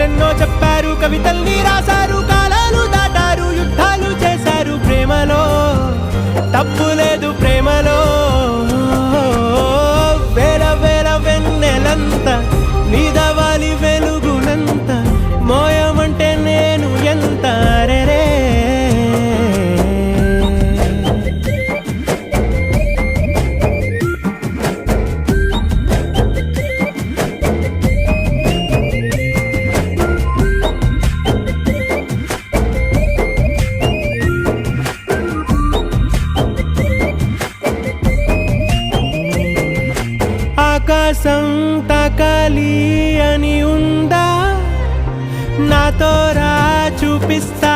కథలెన్నో చెప్పారు, కవితల్ని రాశారు, కాలాలు దాటారు, యుద్ధాలు చేశారు. ప్రేమలో తప్పు లేదు, ప్రేమలో వేల వేల వెన్నెలంత నీదవాలి వెలుగునంత, మోయమంటే నేను ఎంత రే. ఆకాశం తాకాలి అని ఉందా, నాతో రా చూపిస్తా